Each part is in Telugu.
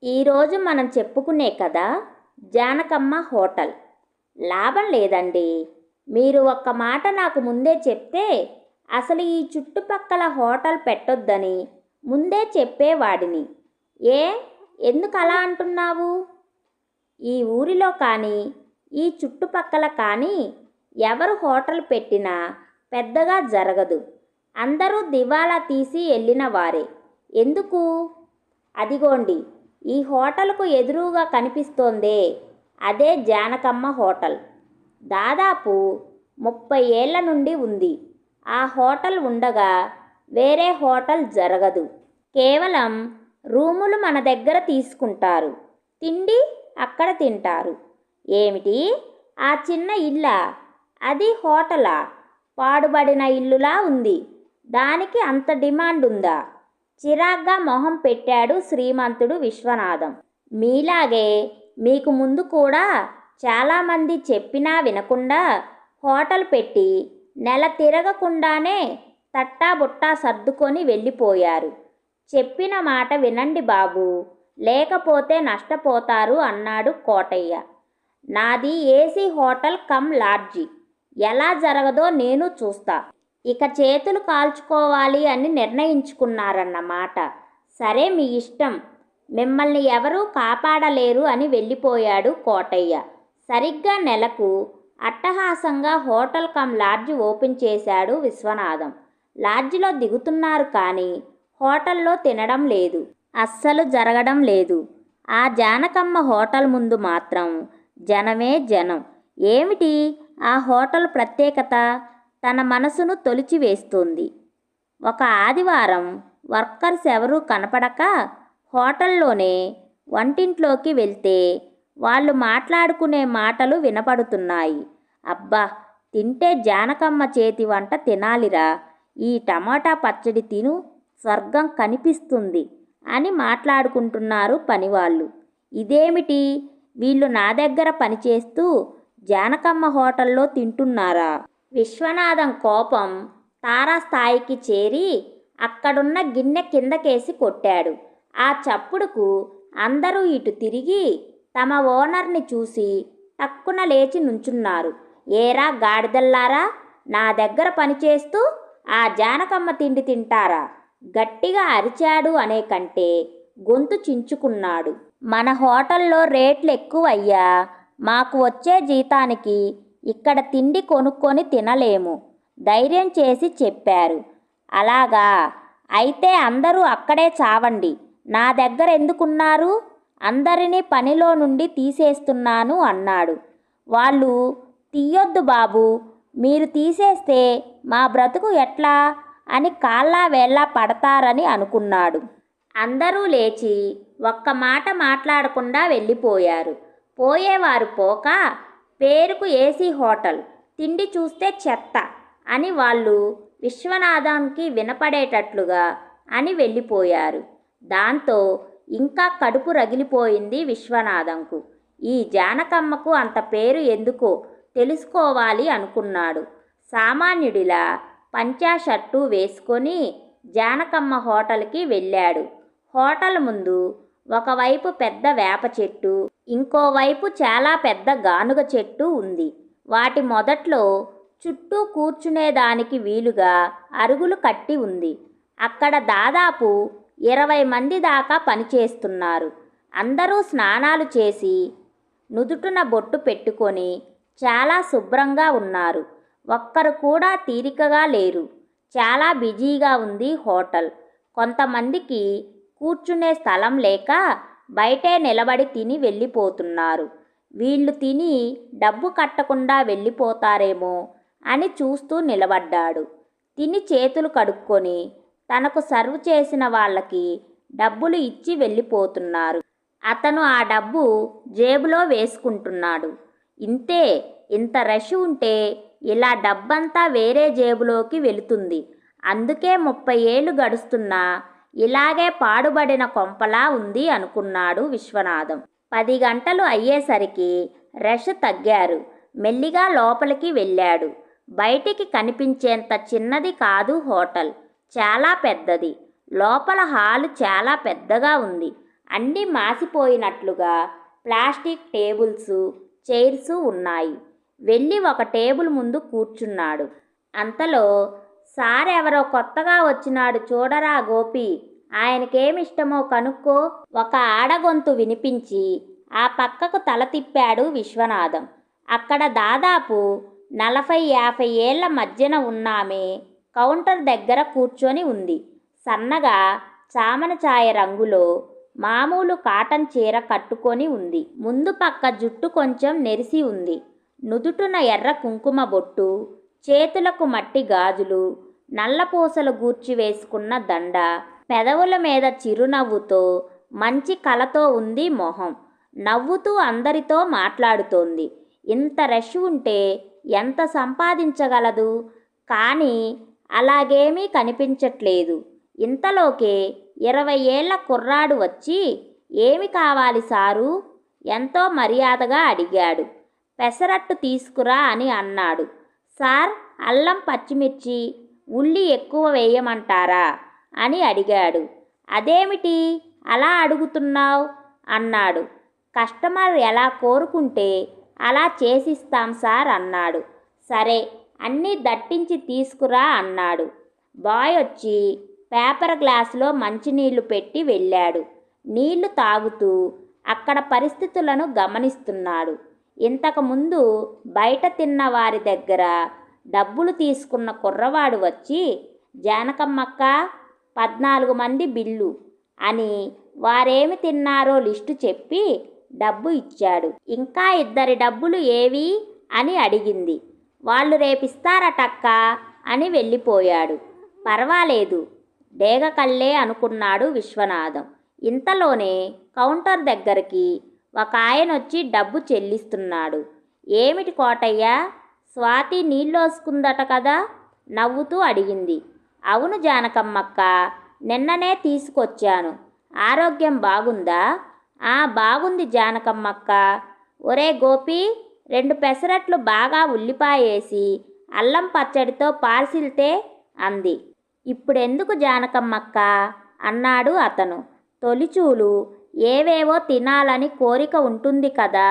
ఈరోజు మనం చెప్పుకునే కథ జానకమ్మ హోటల్. లాభం లేదండి, మీరు ఒక్క మాట నాకు ముందే చెప్తే అసలు ఈ చుట్టుపక్కల హోటల్ పెట్టొద్దని ముందే చెప్పేవాడిని. ఏ ఎందుకు అలా అంటున్నావు? ఈ ఊరిలో కానీ ఈ చుట్టుపక్కల కానీ ఎవరు హోటల్ పెట్టినా పెద్దగా జరగదు. అందరూ దివాలా తీసి వెళ్ళిన వారే. ఎందుకు? అదిగోండి, ఈ హోటల్కు ఎదురుగా కనిపిస్తోందే, అదే జానకమ్మ హోటల్. దాదాపు 30 ఏళ్ల నుండి ఉంది. ఆ హోటల్ ఉండగా వేరే హోటల్ జరగదు. కేవలం రూములు మన దగ్గర తీసుకుంటారు, తిండి అక్కడ తింటారు. ఏమిటి, ఆ చిన్న ఇల్లా? అది హోటలా? పాడుబడిన ఇల్లులా ఉంది, దానికి అంత డిమాండ్ ఉందా? చిరాగ్గా మొహం పెట్టాడు శ్రీమంతుడు విశ్వనాథం. మీలాగే మీకు ముందు కూడా చాలామంది చెప్పినా వినకుండా హోటల్ పెట్టి నెల తిరగకుండానే తట్టాబుట్టా సర్దుకొని వెళ్ళిపోయారు. చెప్పిన మాట వినండి బాబు, లేకపోతే నష్టపోతారు అన్నాడు కోటయ్య. నాది ఏసీ హోటల్ కమ్ లాడ్జి, ఎలా జరగదో నేను చూస్తా. ఇక చేతులు కాల్చుకోవాలి అని నిర్ణయించుకున్నారన్నమాట. సరే, మీ ఇష్టం, మిమ్మల్ని ఎవరూ కాపాడలేరు అని వెళ్ళిపోయాడు కోటయ్య. సరిగ్గా నెలకు అట్టహాసంగా హోటల్ కమ్ లాడ్జి ఓపెన్ చేశాడు విశ్వనాథం. లాడ్జిలో దిగుతున్నారు కానీ హోటల్లో తినడం లేదు, అస్సలు జరగడం లేదు. ఆ జానకమ్మ హోటల్ ముందు మాత్రం జనమే జనం. ఏమిటి ఆ హోటల్ ప్రత్యేకత? తన మనసును తొలిచివేస్తోంది. ఒక ఆదివారం వర్కర్స్ ఎవరూ కనపడక హోటల్లోనే వంటింట్లోకి వెళ్తే వాళ్ళు మాట్లాడుకునే మాటలు వినపడుతున్నాయి. అబ్బా, తింటే జానకమ్మ చేతి వంట తినాలిరా, ఈ టమాటా పచ్చడి తిను, స్వర్గం కనిపిస్తుంది అని మాట్లాడుకుంటున్నారు పనివాళ్ళు. ఇదేమిటి, వీళ్ళు నా దగ్గర పనిచేస్తూ జానకమ్మ హోటల్లో తింటున్నారా? విశ్వనాథం కోపం తారాస్థాయికి చేరి అక్కడున్న గిన్నె కిందకేసి కొట్టాడు. ఆ చప్పుడుకు అందరూ ఇటు తిరిగి తమ ఓనర్ని చూసి టక్కున లేచి నుంచున్నారు. ఏరా గాడిదల్లారా, నా దగ్గర పనిచేస్తూ ఆ జానకమ్మ తిండి తింటారా? గట్టిగా అరిచాడు అనే కంటే గొంతు చించుకున్నాడు. మన హోటల్లో రేట్లు ఎక్కువయ్యా, మాకు వచ్చే జీతానికి ఇక్కడ తిండి కొనుక్కొని తినలేము, ధైర్యం చేసి చెప్పారు. అలాగా, అయితే అందరూ అక్కడే చావండి, నా దగ్గర ఎందుకున్నారు? అందరినీ పనిలో నుండి తీసేస్తున్నాను అన్నాడు. వాళ్ళు, తీయొద్దు బాబు, మీరు తీసేస్తే మా బ్రతుకు ఎట్లా అని కాళ్ళా వేళ్ళా పడతారని అనుకున్నాడు. అందరూ లేచి ఒక్క మాట మాట్లాడకుండా వెళ్ళిపోయారు. పోయేవారు పోక, పేరుకు ఏసీ హోటల్, తిండి చూస్తే చెత్త అని వాళ్ళు విశ్వనాథంకి వినపడేటట్లుగా అని వెళ్ళిపోయారు. దాంతో ఇంకా కడుపు రగిలిపోయింది విశ్వనాథంకు. ఈ జానకమ్మకు అంత పేరు ఎందుకో తెలుసుకోవాలి అనుకున్నాడు. సామాన్యుడిలా పంచా షర్టు వేసుకొని జానకమ్మ హోటల్కి వెళ్ళాడు. హోటల్ ముందు ఒకవైపు పెద్ద వేప చెట్టు, ఇంకోవైపు చాలా పెద్ద గానుగ చెట్టు ఉంది. వాటి మొదట్లో చుట్టూ కూర్చునేదానికి వీలుగా అరుగులు కట్టి ఉంది. అక్కడ దాదాపు 20 మంది దాకా పనిచేస్తున్నారు. అందరూ స్నానాలు చేసి నుదుటున బొట్టు పెట్టుకొని చాలా శుభ్రంగా ఉన్నారు. ఒక్కరు కూడా తీరికగా లేరు. చాలా బిజీగా ఉంది హోటల్. కొంతమందికి కూర్చునే స్థలం లేక బయటే నిలబడి తిని వెళ్ళిపోతున్నారు. వీళ్ళు తిని డబ్బు కట్టకుండా వెళ్ళిపోతారేమో అని చూస్తూ నిలబడ్డాడు. తిని చేతులు కడుక్కొని తనకు సర్వ్ చేసిన వాళ్ళకి డబ్బులు ఇచ్చి వెళ్ళిపోతున్నారు. అతను ఆ డబ్బు జేబులో వేసుకుంటున్నాడు. ఇంతే, ఇంత రష్ ఉంటే ఇలా డబ్బంతా వేరే జేబులోకి వెళుతుంది. అందుకే 30 ఏళ్ళు గడుస్తున్నా ఇలాగే పాడుబడిన కొంపలా ఉంది అనుకున్నాడు విశ్వనాథం. 10 గంటలు అయ్యేసరికి రష్ తగ్గారు. మెల్లిగా లోపలికి వెళ్ళాడు. బయటికి కనిపించేంత చిన్నది కాదు హోటల్, చాలా పెద్దది. లోపల హాలు చాలా పెద్దగా ఉంది. అన్నీ మాసిపోయినట్లుగా ప్లాస్టిక్ టేబుల్స్, చైర్స్ ఉన్నాయి. వెళ్ళి ఒక టేబుల్ ముందు కూర్చున్నాడు. అంతలో సార్ ఎవరో కొత్తగా వచ్చినాడు చూడరా గోపి, ఆయనకేమిష్టమో కనుక్కో, ఒక ఆడగొంతు వినిపించి ఆ పక్కకు తల తిప్పాడు విశ్వనాథం. అక్కడ దాదాపు 40-50 ఏళ్ల మధ్యన ఉన్నామే కౌంటర్ దగ్గర కూర్చొని ఉంది. సన్నగా చామన ఛాయ రంగులో మామూలు కాటన్ చీర కట్టుకొని ఉంది. ముందు పక్క జుట్టు కొంచెం నెరిసి ఉంది. నుదుటున ఎర్ర కుంకుమ బొట్టు, చేతులకు మట్టి గాజులు, నల్లపూసలు గూర్చి వేసుకున్న దండ, పెదవుల మీద చిరునవ్వుతో మంచి కళతో ఉంది మొహం. నవ్వుతూ అందరితో మాట్లాడుతోంది. ఇంత రష్ ఉంటే ఎంత సంపాదించగలదు? కానీ అలాగేమీ కనిపించట్లేదు. ఇంతలోకే 20 ఏళ్ల కుర్రాడు వచ్చి, ఏమి కావాలి సారు? ఎంతో మర్యాదగా అడిగాడు. పెసరట్టు తీసుకురా అని అన్నాడు. సార్, అల్లం పచ్చిమిర్చి ఉల్లి ఎక్కువ వేయమంటారా అని అడిగాడు. అదేమిటి అలా అడుగుతున్నావు అన్నాడు. కస్టమర్ ఎలా కోరుకుంటే అలా చేసిస్తాం సార్ అన్నాడు. సరే, అన్నీ దట్టించి తీసుకురా అన్నాడు. బాయ్ వచ్చి పేపర్ గ్లాసులో మంచినీళ్లు పెట్టి వెళ్ళాడు. నీళ్లు తాగుతూ అక్కడ పరిస్థితులను గమనిస్తున్నాడు. ఇంతకుముందు బయట తిన్న వారి దగ్గర డబ్బులు తీసుకున్న కుర్రవాడు వచ్చి, జానకమ్మక్క 14 మంది బిల్లు అని వారేమి తిన్నారో లిస్టు చెప్పి డబ్బు ఇచ్చాడు. ఇంకా 2 డబ్బులు ఏవి అని అడిగింది. వాళ్ళు రేపిస్తారటక్క అని వెళ్ళిపోయాడు. పర్వాలేదు, డేగ కళ్ళే అనుకున్నాడు విశ్వనాథం. ఇంతలోనే కౌంటర్ దగ్గరికి ఒక ఆయన వచ్చి డబ్బు చెల్లిస్తున్నాడు. ఏమిటి కోటయ్య, స్వాతి నీళ్ళోసుకుందట కదా నవ్వుతూ అడిగింది. అవును జానకమ్మక్క, నిన్ననే తీసుకొచ్చాను. ఆరోగ్యం బాగుందా? బాగుంది జానకమ్మక్క. ఒరే గోపి, 2 పెసరట్లు బాగా ఉల్లిపాయేసి అల్లం పచ్చడితో పార్సిల్తే అంది. ఇప్పుడెందుకు జానకమ్మక్క అన్నాడు అతను. తొలిచూలు ఏవేవో తినాలని కోరిక ఉంటుంది కదా,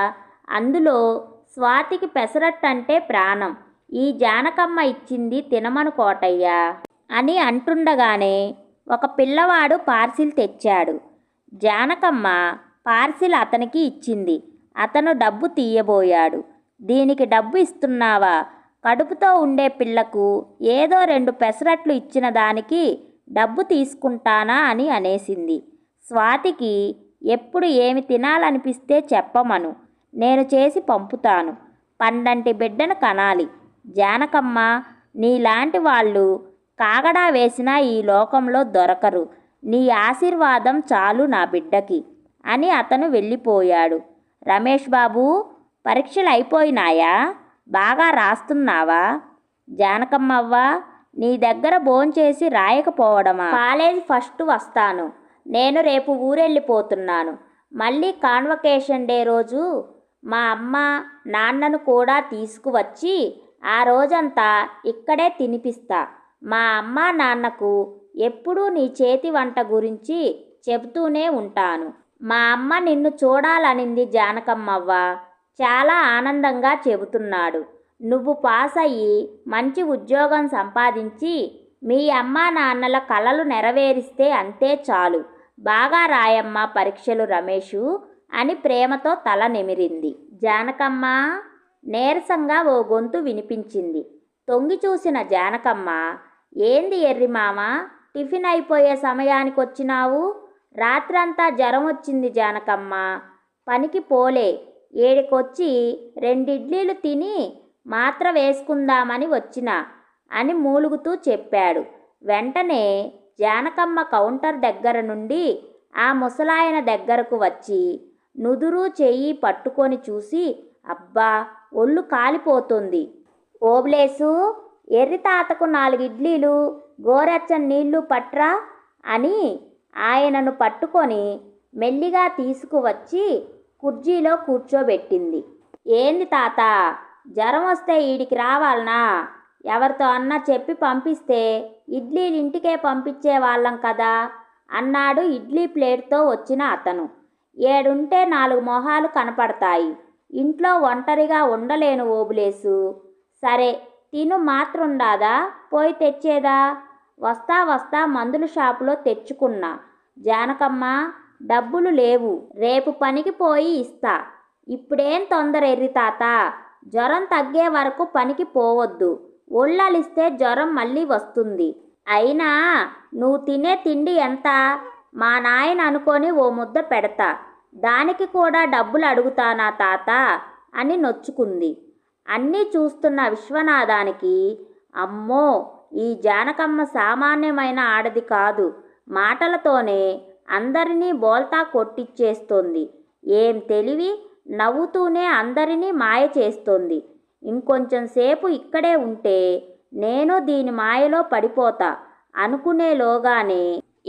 అందులో స్వాతికి పెసరట్టంటే ప్రాణం. ఈ జానకమ్మ ఇచ్చింది తినమను కోటయ్య అని అంటుండగానే ఒక పిల్లవాడు పార్సిల్ తెచ్చాడు. జానకమ్మ పార్సిల్ అతనికి ఇచ్చింది. అతను డబ్బు తీయబోయాడు. దీనికి డబ్బు ఇస్తున్నావా? కడుపుతో ఉండే పిల్లకు ఏదో 2 పెసరట్లు ఇచ్చిన దానికి డబ్బు తీసుకుంటానా అని అనేసింది. స్వాతికి ఎప్పుడు ఏమి తినాలనిపిస్తే చెప్పమను, నేను చేసి పంపుతాను. పండంటి బిడ్డను కనాలి. జానకమ్మ, నీలాంటి వాళ్ళు కాగడా వేసినా ఈ లోకంలో దొరకరు. నీ ఆశీర్వాదం చాలు నా బిడ్డకి అని అతను వెళ్ళిపోయాడు. రమేష్ బాబు, పరీక్షలు అయిపోయినాయా? బాగా రాస్తున్నావా? జానకమ్మవ్వ, నీ దగ్గర భోంచేసి రాయకపోవడమా? కాలేజ్ ఫస్ట్ వస్తాను. నేను రేపు ఊరెళ్ళిపోతున్నాను. మళ్ళీ కాన్వకేషన్ డే రోజు మా అమ్మ నాన్నను కూడా తీసుకువచ్చి ఆ రోజంతా ఇక్కడే తినిపిస్తా. మా అమ్మ నాన్నకు ఎప్పుడూ నీ చేతి వంట గురించి చెబుతూనే ఉంటాను. మా అమ్మ నిన్ను చూడాలనింది జానకమ్మవ్వ. చాలా ఆనందంగా చెబుతున్నాడు. నువ్వు పాస్ అయ్యి మంచి ఉద్యోగం సంపాదించి మీ అమ్మా నాన్నల కలలు నెరవేరిస్తే అంతే చాలు. బాగా రాయమ్మా పరీక్షలు రమేషు అని ప్రేమతో తల నిమిరింది. జానకమ్మ, నీరసంగా ఓ గొంతు వినిపించింది. తొంగి చూసిన జానకమ్మ, ఏంది ఎర్రి మామ, టిఫిన్ అయిపోయే సమయానికి వచ్చినావు? రాత్రంతా జ్వరం వచ్చింది జానకమ్మ, పనికి పోలే. 7కొచ్చి 2 ఇడ్లీలు తిని మాత్ర వేసుకుందామని వచ్చిన అని మూలుగుతూ చెప్పాడు. వెంటనే జానకమ్మ కౌంటర్ దగ్గర నుండి ఆ ముసలాయన దగ్గరకు వచ్చి నుదురు చెయ్యి పట్టుకొని చూసి, అబ్బా ఒళ్ళు కాలిపోతుంది. ఓబ్లేసు, ఎర్రి తాతకు 4 ఇడ్లీలు గోరెచ్చని నీళ్లు పట్రా అని ఆయనను పట్టుకొని మెల్లిగా తీసుకువచ్చి కుర్చీలో కూర్చోబెట్టింది. ఏంది తాత, జ్వరం వస్తే ఈడికి రావాలనా? ఎవరితో అన్నా చెప్పి పంపిస్తే ఇడ్లీలు ఇంటికే పంపించే వాళ్ళం కదా అన్నాడు ఇడ్లీ ప్లేట్తో వచ్చిన అతను. 7 4 మొహాలు కనపడతాయి. ఇంట్లో ఒంటరిగా ఉండలేను ఓబులేసు. సరే తిను మాత్రుండాదా పోయి తెచ్చేదా? వస్తా వస్తా మందుల షాపులో తెచ్చుకున్నా. జానకమ్మ డబ్బులు లేవు, రేపు పనికి పోయి ఇస్తా. ఇప్పుడేం తొందర ఎర్రి తాత, జ్వరం తగ్గే వరకు పనికి పోవద్దు. ఒళ్ళలిస్తే జ్వరం మళ్ళీ వస్తుంది. అయినా నువ్వు తినే తిండి ఎంత? మా నాయన అనుకొని ఓ ముద్ద పెడతా, దానికి కూడా డబ్బులు అడుగుతానా తాత అని నొచ్చుకుంది. అన్నీ చూస్తున్న విశ్వనాథానికి అమ్మో ఈ జానకమ్మ సామాన్యమైన ఆడది కాదు, మాటలతోనే అందరినీ బోల్తా కొట్టిచ్చేస్తోంది. ఏం తెలివి, నవ్వుతూనే అందరినీ మాయ చేస్తోంది. ఇంకొంచెం సేపు ఇక్కడే ఉంటే నేను దీని మాయలో పడిపోతా అనుకునేలోగానే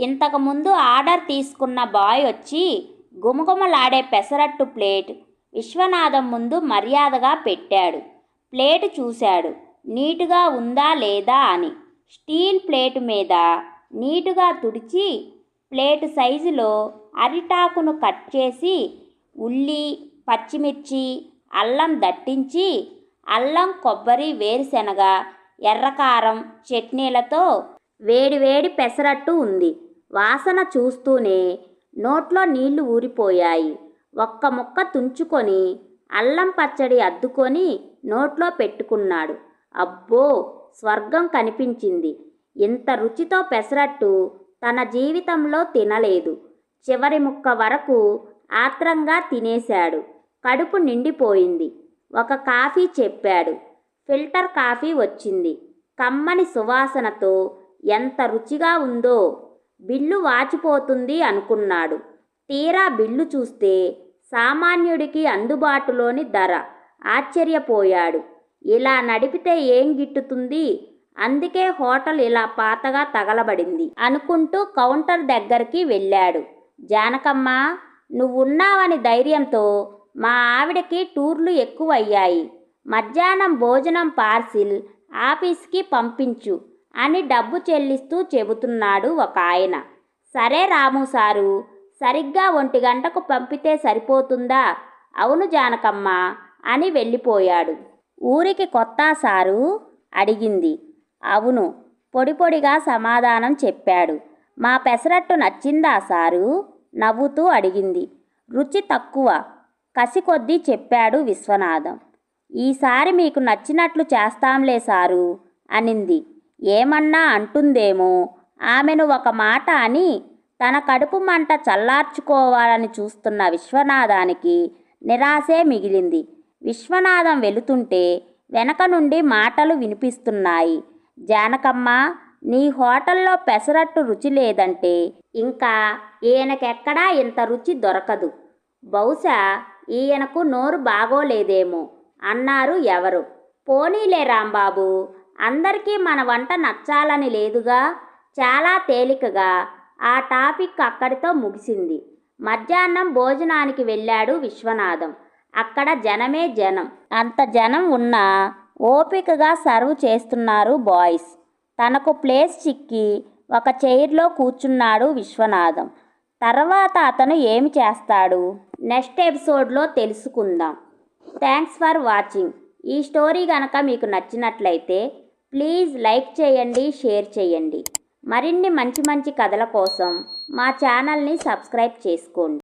ఇంతకుముందు ఆర్డర్ తీసుకున్న బాయ్ వచ్చి గుమగుమలాడే పెసరట్టు ప్లేట్ విశ్వనాథం ముందు మర్యాదగా పెట్టాడు. ప్లేటు చూశాడు, నీటుగా ఉందా లేదా అని. స్టీల్ ప్లేటు మీద నీటుగా తుడిచి ప్లేటు సైజులో అరిటాకును కట్ చేసి ఉల్లి, పచ్చిమిర్చి, అల్లం దట్టించి అల్లం, కొబ్బరి, వేరుశెనగ, ఎర్రకారం చట్నీలతో వేడివేడి పెసరట్టు ఉంది. వాసన చూస్తూనే నోట్లో నీళ్లు ఊరిపోయాయి. ఒక్క ముక్క తుంచుకొని అల్లం పచ్చడి అద్దుకొని నోట్లో పెట్టుకున్నాడు. అబ్బో స్వర్గం కనిపించింది. ఇంత రుచితో పెసరట్టు తన జీవితంలో తినలేదు. చివరి ముక్క వరకు ఆత్రంగా తినేశాడు. కడుపు నిండిపోయింది. ఒక కాఫీ చెప్పాడు. ఫిల్టర్ కాఫీ వచ్చింది. కమ్మని సువాసనతో ఎంత రుచిగా ఉందో. బిల్లు వాచిపోతుంది అనుకున్నాడు. తీరా బిల్లు చూస్తే సామాన్యుడికి అందుబాటులోని ధర. ఆశ్చర్యపోయాడు. ఇలా నడిపితే ఏం గిట్టుతుంది, అందుకే హోటల్ ఇలా పాతగా తగలబడింది అనుకుంటూ కౌంటర్ దగ్గరికి వెళ్ళాడు. జానకమ్మ నువ్వున్నావని ధైర్యంతో మా ఆవిడకి టూర్లు ఎక్కువయ్యాయి. మధ్యాహ్నం భోజనం పార్సిల్ ఆఫీస్కి పంపించు అని డబ్బు చెల్లిస్తూ చెబుతున్నాడు ఒక ఆయన. సరే రాము సారు, సరిగ్గా 1 గంటకు పంపితే సరిపోతుందా? అవును జానకమ్మ అని వెళ్ళిపోయాడు. ఊరికి కొత్త సారు అడిగింది. అవును పొడి పొడిగా సమాధానం చెప్పాడు. మా పెసరట్టు నచ్చిందా సారు? నవ్వుతూ అడిగింది. రుచి తక్కువ, కసి కొద్దీ చెప్పాడు విశ్వనాథం. ఈసారి మీకు నచ్చినట్లు చేస్తాంలే సారు అనింది. ఏమన్నా అంటుందేమో ఆమెను ఒక మాట అని తన కడుపు మంట చల్లార్చుకోవాలని చూస్తున్న విశ్వనాథానికి నిరాశే మిగిలింది. విశ్వనాథం వెళుతుంటే వెనక నుండి మాటలు వినిపిస్తున్నాయి. జానకమ్మ నీ హోటల్లో పెసరట్టు రుచి లేదంటే ఇంకా ఈయనకెక్కడా ఇంత రుచి దొరకదు. బహుశా ఈయనకు నోరు బాగోలేదేమో అన్నారు ఎవరు. పోనీలే రాంబాబు, అందరికీ మన వంట నచ్చాలని లేదుగా. చాలా తేలికగా ఆ టాపిక్ అక్కడితో ముగిసింది. మధ్యాహ్నం భోజనానికి వెళ్ళాడు విశ్వనాథం. అక్కడ జనమే జనం. అంత జనం ఉన్నా ఓపికగా సర్వ్ చేస్తున్నారు బాయ్స్. తనకు ప్లేస్ చిక్కి ఒక చైర్లో కూర్చున్నాడు విశ్వనాథం. తర్వాత అతను ఏమి చేస్తాడు నెక్స్ట్ ఎపిసోడ్లో తెలుసుకుందాం. Thanks for watching. ఈ స్టోరీ కనుక మీకు నచ్చినట్లయితే ప్లీజ్ లైక్ చేయండి, షేర్ చేయండి. మరిన్ని మంచి మంచి కథల కోసం మా ఛానల్ని సబ్స్క్రైబ్ చేసుకోండి.